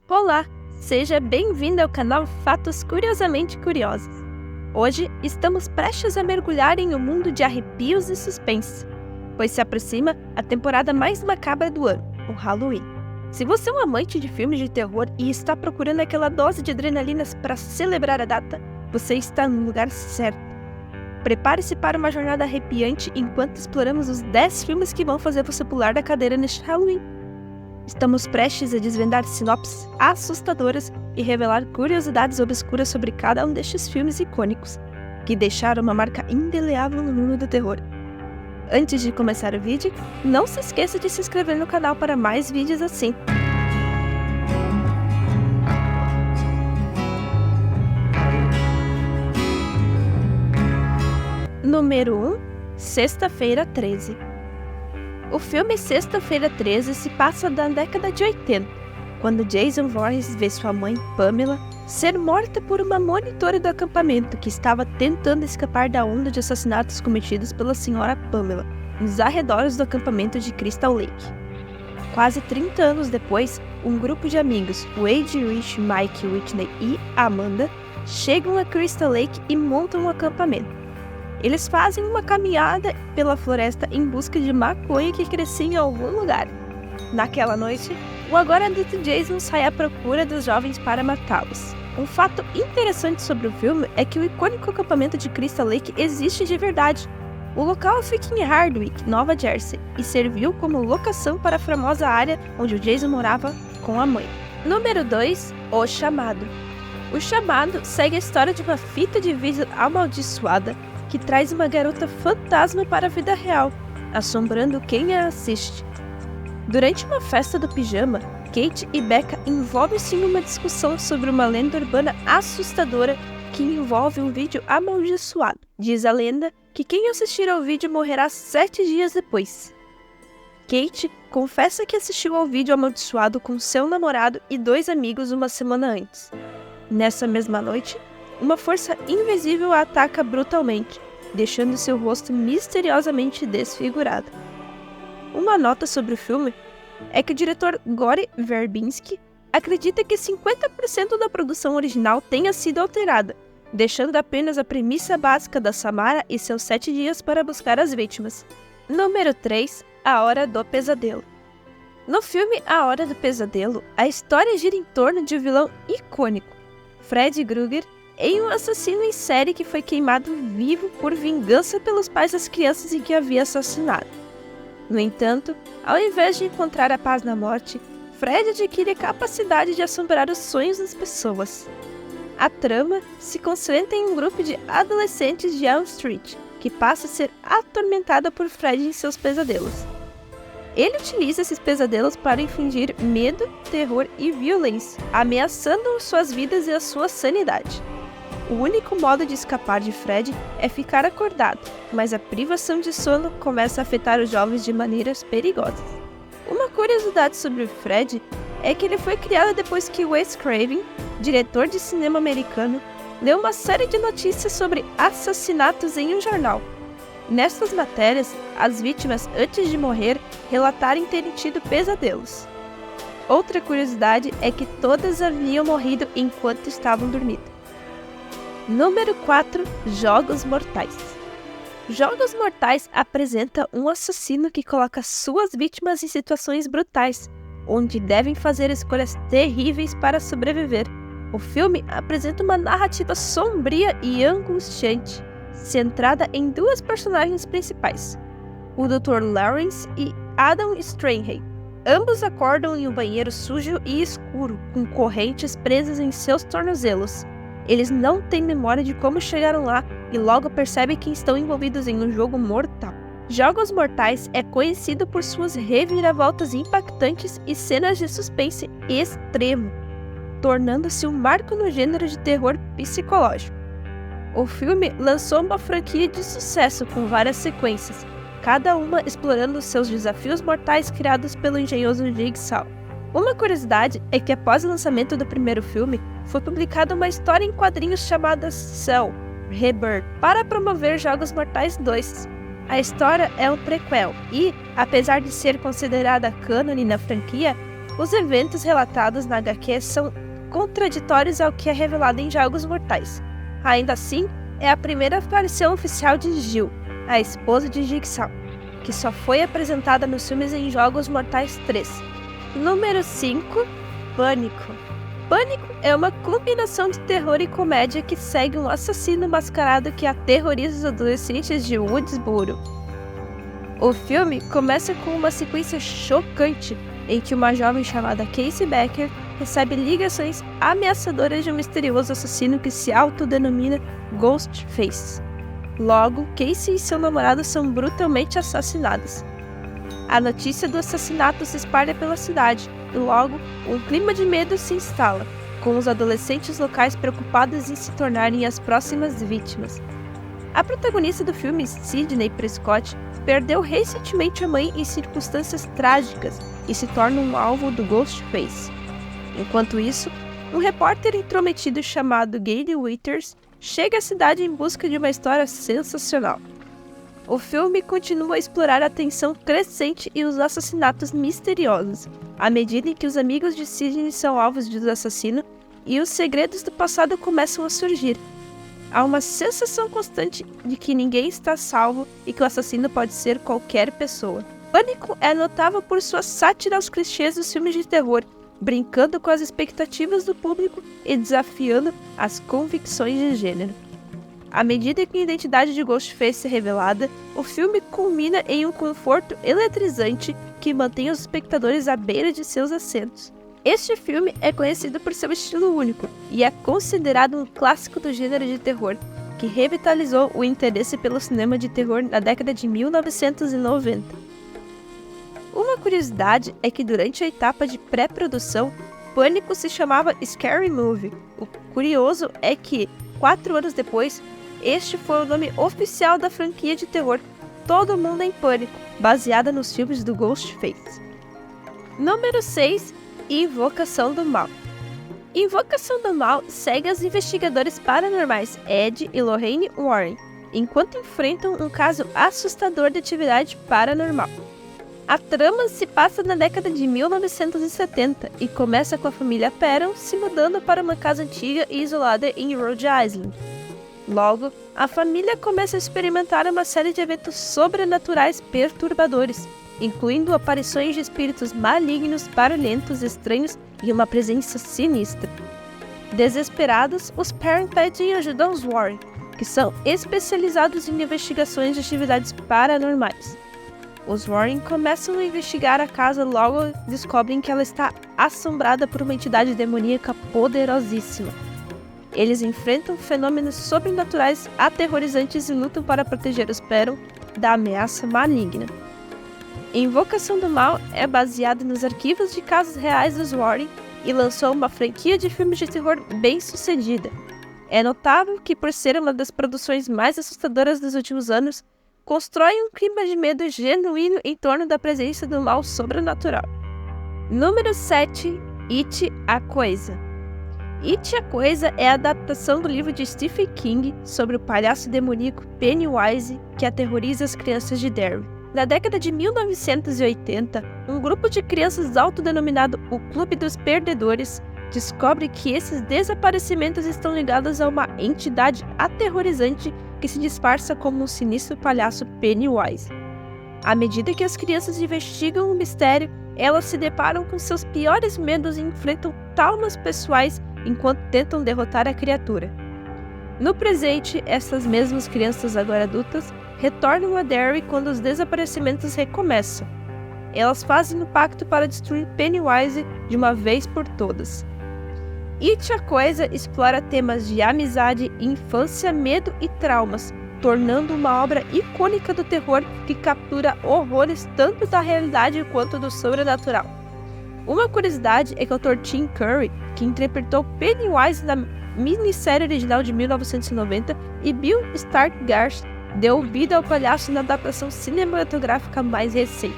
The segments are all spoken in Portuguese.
Olá, seja bem-vindo ao canal Fatos Curiosamente Curiosos. Hoje estamos prestes a mergulhar em um mundo de arrepios e suspense, pois se aproxima a temporada mais macabra do ano, o Halloween. Se você é um amante de filmes de terror e está procurando aquela dose de adrenalinas para celebrar a data, você está no lugar certo. Prepare-se para uma jornada arrepiante enquanto exploramos os 10 filmes que vão fazer você pular da cadeira neste Halloween. Estamos prestes a desvendar sinopses assustadoras e revelar curiosidades obscuras sobre cada um destes filmes icônicos, que deixaram uma marca indeleável no mundo do terror. Antes de começar o vídeo, não se esqueça de se inscrever no canal para mais vídeos assim. Número 1. Sexta-feira 13. O filme Sexta-feira 13 se passa na década de 80, quando Jason Voorhees vê sua mãe, Pamela, ser morta por uma monitora do acampamento que estava tentando escapar da onda de assassinatos cometidos pela senhora Pamela, nos arredores do acampamento de Crystal Lake. Quase 30 anos depois, um grupo de amigos, Wade, Rich, Mike, Whitney e Amanda, chegam a Crystal Lake e montam um acampamento. Eles fazem uma caminhada pela floresta em busca de maconha que crescia em algum lugar. Naquela noite, o agora adulto Jason sai à procura dos jovens para matá-los. Um fato interessante sobre o filme é que o icônico acampamento de Crystal Lake existe de verdade. O local fica em Hardwick, Nova Jersey, e serviu como locação para a famosa área onde o Jason morava com a mãe. Número 2. O Chamado. O Chamado segue a história de uma fita de vídeo amaldiçoada que traz uma garota fantasma para a vida real, assombrando quem a assiste. Durante uma festa do pijama, Kate e Becca envolvem-se em uma discussão sobre uma lenda urbana assustadora que envolve um vídeo amaldiçoado. Diz a lenda que quem assistir ao vídeo morrerá 7 dias depois. Kate confessa que assistiu ao vídeo amaldiçoado com seu namorado e 2 amigos uma semana antes. Nessa mesma noite, uma força invisível a ataca brutalmente, deixando seu rosto misteriosamente desfigurado. Uma nota sobre o filme é que o diretor Gore Verbinski acredita que 50% da produção original tenha sido alterada, deixando apenas a premissa básica da Samara e seus 7 dias para buscar as vítimas. Número 3. A Hora do Pesadelo. No filme A Hora do Pesadelo, a história gira em torno de um vilão icônico, Freddy Krueger, em um assassino em série que foi queimado vivo por vingança pelos pais das crianças em que havia assassinado. No entanto, ao invés de encontrar a paz na morte, Fred adquire a capacidade de assombrar os sonhos das pessoas. A trama se concentra em um grupo de adolescentes de Elm Street, que passa a ser atormentada por Fred em seus pesadelos. Ele utiliza esses pesadelos para infundir medo, terror e violência, ameaçando suas vidas e a sua sanidade. O único modo de escapar de Fred é ficar acordado, mas a privação de sono começa a afetar os jovens de maneiras perigosas. Uma curiosidade sobre o Fred é que ele foi criado depois que Wes Craven, diretor de cinema americano, leu uma série de notícias sobre assassinatos em um jornal. Nessas matérias, as vítimas, antes de morrer, relataram terem tido pesadelos. Outra curiosidade é que todas haviam morrido enquanto estavam dormindo. Número 4. Jogos Mortais. Jogos Mortais apresenta um assassino que coloca suas vítimas em situações brutais, onde devem fazer escolhas terríveis para sobreviver. O filme apresenta uma narrativa sombria e angustiante, centrada em 2 personagens principais, o Dr. Lawrence e Adam Strange. Ambos acordam em um banheiro sujo e escuro, com correntes presas em seus tornozelos. Eles não têm memória de como chegaram lá e logo percebem que estão envolvidos em um jogo mortal. Jogos Mortais é conhecido por suas reviravoltas impactantes e cenas de suspense extremo, tornando-se um marco no gênero de terror psicológico. O filme lançou uma franquia de sucesso com várias sequências, cada uma explorando seus desafios mortais criados pelo engenhoso Jigsaw. Uma curiosidade é que após o lançamento do primeiro filme, foi publicada uma história em quadrinhos chamada Cell Rebirth para promover Jogos Mortais 2. A história é um prequel e, apesar de ser considerada cânone na franquia, Os eventos relatados na HQ são contraditórios ao que é revelado em Jogos Mortais. Ainda assim, é a primeira aparição oficial de Jill, a esposa de Jigsaw, que só foi apresentada nos filmes em Jogos Mortais 3. Número 5. Pânico. Pânico é uma combinação de terror e comédia que segue um assassino mascarado que aterroriza os adolescentes de Woodsboro. O filme começa com uma sequência chocante em que uma jovem chamada Casey Becker recebe ligações ameaçadoras de um misterioso assassino que se autodenomina Ghostface. Logo, Casey e seu namorado são brutalmente assassinados. A notícia do assassinato se espalha pela cidade e logo um clima de medo se instala, com os adolescentes locais preocupados em se tornarem as próximas vítimas. A protagonista do filme, Sidney Prescott, perdeu recentemente a mãe em circunstâncias trágicas e se torna um alvo do Ghostface. Enquanto isso, um repórter intrometido chamado Gale Withers chega à cidade em busca de uma história sensacional. O filme continua a explorar a tensão crescente e os assassinatos misteriosos, à medida em que os amigos de Sidney são alvos do assassino e os segredos do passado começam a surgir. Há uma sensação constante de que ninguém está salvo e que o assassino pode ser qualquer pessoa. Pânico é notável por sua sátira aos clichês dos filmes de terror, brincando com as expectativas do público e desafiando as convicções de gênero. À medida que a identidade de Ghostface é revelada, o filme culmina em um conforto eletrizante que mantém os espectadores à beira de seus assentos. Este filme é conhecido por seu estilo único e é considerado um clássico do gênero de terror, que revitalizou o interesse pelo cinema de terror na década de 1990. Uma curiosidade é que durante a etapa de pré-produção, Pânico se chamava Scary Movie. O curioso é que, 4 anos depois, este foi o nome oficial da franquia de terror Todo Mundo em Pânico, baseada nos filmes do Ghostface. Número 6. Invocação do Mal. Invocação do Mal segue os investigadores paranormais Ed e Lorraine Warren, enquanto enfrentam um caso assustador de atividade paranormal. A trama se passa na década de 1970 e começa com a família Perron se mudando para uma casa antiga e isolada em Rhode Island. Logo, a família começa a experimentar uma série de eventos sobrenaturais perturbadores, incluindo aparições de espíritos malignos, barulhentos, estranhos e uma presença sinistra. Desesperados, os Perron pedem ajuda aos Warren, que são especializados em investigações de atividades paranormais. Os Warren começam a investigar a casa e logo descobrem que ela está assombrada por uma entidade demoníaca poderosíssima. Eles enfrentam fenômenos sobrenaturais aterrorizantes e lutam para proteger os Perron da ameaça maligna. Invocação do Mal é baseado nos arquivos de casos reais dos Warren e lançou uma franquia de filmes de terror bem sucedida. É notável que, por ser uma das produções mais assustadoras dos últimos anos, constrói um clima de medo genuíno em torno da presença do mal sobrenatural. Número 7. It, a Coisa. It, a Coisa é a adaptação do livro de Stephen King sobre o palhaço demoníaco Pennywise que aterroriza as crianças de Derry. Na década de 1980, um grupo de crianças autodenominado o Clube dos Perdedores descobre que esses desaparecimentos estão ligados a uma entidade aterrorizante que se disfarça como um sinistro palhaço Pennywise. À medida que as crianças investigam o mistério, elas se deparam com seus piores medos e enfrentam traumas pessoais enquanto tentam derrotar a criatura. No presente, essas mesmas crianças agora adultas retornam a Derry quando os desaparecimentos recomeçam. Elas fazem um pacto para destruir Pennywise de uma vez por todas. It, a Coisa explora temas de amizade, infância, medo e traumas, tornando uma obra icônica do terror que captura horrores tanto da realidade quanto do sobrenatural. Uma curiosidade é que o ator Tim Curry, que interpretou Pennywise na minissérie original de 1990, e Bill Skarsgård deu vida ao palhaço na adaptação cinematográfica mais recente.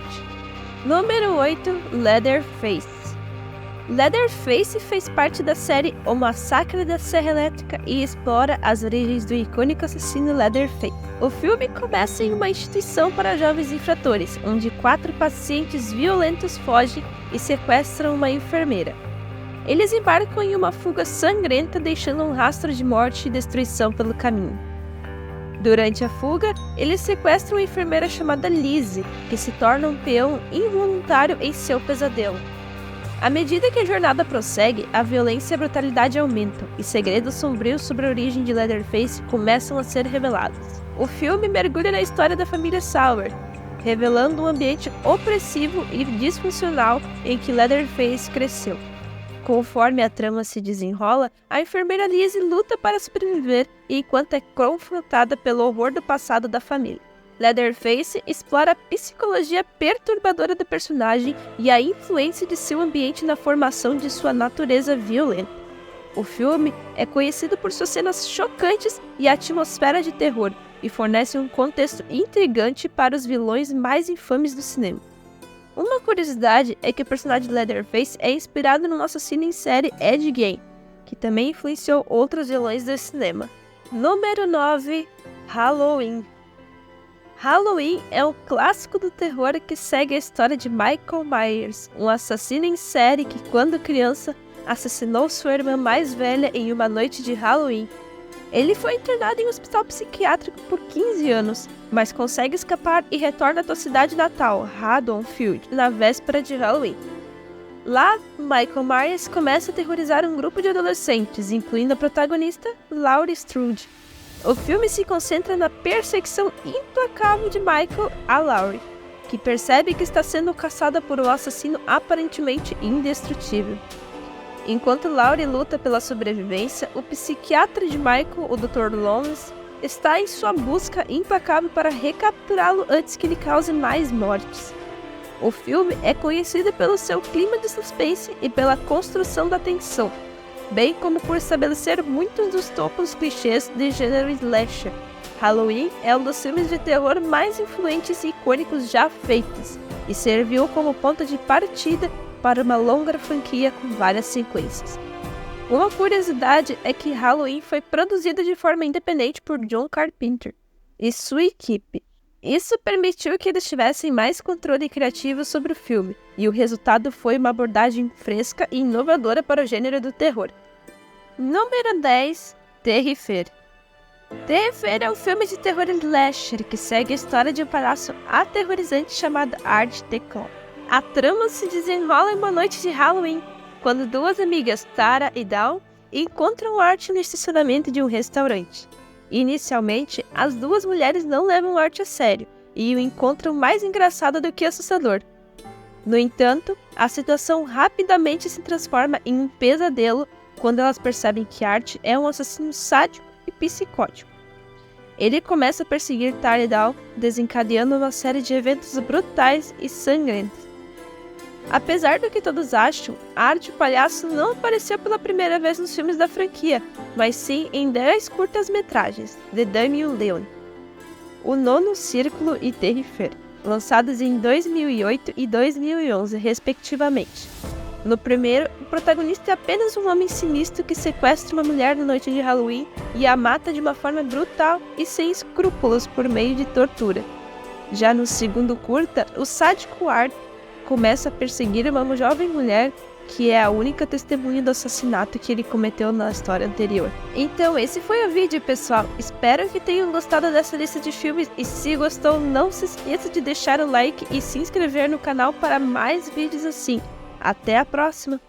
Número 8. Leatherface. Leatherface fez parte da série O Massacre da Serra Elétrica e explora as origens do icônico assassino Leatherface. O filme começa em uma instituição para jovens infratores, onde 4 pacientes violentos fogem e sequestram uma enfermeira. Eles embarcam em uma fuga sangrenta, deixando um rastro de morte e destruição pelo caminho. Durante a fuga, eles sequestram uma enfermeira chamada Lizzie, que se torna um peão involuntário em seu pesadelo. À medida que a jornada prossegue, a violência e a brutalidade aumentam, e segredos sombrios sobre a origem de Leatherface começam a ser revelados. O filme mergulha na história da família Sauer, revelando um ambiente opressivo e disfuncional em que Leatherface cresceu. Conforme a trama se desenrola, a enfermeira Lizzie luta para sobreviver enquanto é confrontada pelo horror do passado da família. Leatherface explora a psicologia perturbadora do personagem e a influência de seu ambiente na formação de sua natureza violenta. O filme é conhecido por suas cenas chocantes e atmosfera de terror, e fornece um contexto intrigante para os vilões mais infames do cinema. Uma curiosidade é que o personagem de Leatherface é inspirado no assassino em série Ed Gein, que também influenciou outros vilões do cinema. Número 9. Halloween. Halloween é um clássico do terror que segue a história de Michael Myers, um assassino em série que, quando criança, assassinou sua irmã mais velha em uma noite de Halloween. Ele foi internado em um hospital psiquiátrico por 15 anos, mas consegue escapar e retorna à sua cidade natal, Haddonfield, na véspera de Halloween. Lá, Michael Myers começa a aterrorizar um grupo de adolescentes, incluindo a protagonista, Laurie Strode. O filme se concentra na perseguição implacável de Michael a Laurie, que percebe que está sendo caçada por um assassino aparentemente indestrutível. Enquanto Laurie luta pela sobrevivência, o psiquiatra de Michael, o Dr. Loomis, está em sua busca implacável para recapturá-lo antes que ele cause mais mortes. O filme é conhecido pelo seu clima de suspense e pela construção da tensão, bem como por estabelecer muitos dos topos clichês de gênero slasher. Halloween é um dos filmes de terror mais influentes e icônicos já feitos, e serviu como ponto de partida para uma longa franquia com várias sequências. Uma curiosidade é que Halloween foi produzido de forma independente por John Carpenter e sua equipe. Isso permitiu que eles tivessem mais controle criativo sobre o filme, e o resultado foi uma abordagem fresca e inovadora para o gênero do terror. Número 10. Terrifier. Terrifier é um filme de terror slasher que segue a história de um palhaço aterrorizante chamado Art the Clown. A trama se desenrola em uma noite de Halloween, quando duas amigas, Tara e Dawn, encontram Art no estacionamento de um restaurante. Inicialmente, as duas mulheres não levam Art a sério e o encontram mais engraçado do que assustador. No entanto, a situação rapidamente se transforma em um pesadelo quando elas percebem que Art é um assassino sádico e psicótico. Ele começa a perseguir Tara e Dawn, desencadeando uma série de eventos brutais e sangrentos. Apesar do que todos acham, Art o palhaço não apareceu pela primeira vez nos filmes da franquia, mas sim em 10 curtas-metragens, The Damien Leone, O Nono Círculo e Terrifier, lançados em 2008 e 2011, respectivamente. No primeiro, o protagonista é apenas um homem sinistro que sequestra uma mulher na noite de Halloween e a mata de uma forma brutal e sem escrúpulos por meio de tortura. Já no segundo curta, o sádico Art começa a perseguir uma jovem mulher que é a única testemunha do assassinato que ele cometeu na história anterior. Então esse foi o vídeo, pessoal. Espero que tenham gostado dessa lista de filmes e se gostou, não se esqueça de deixar o like e se inscrever no canal para mais vídeos assim. Até a próxima!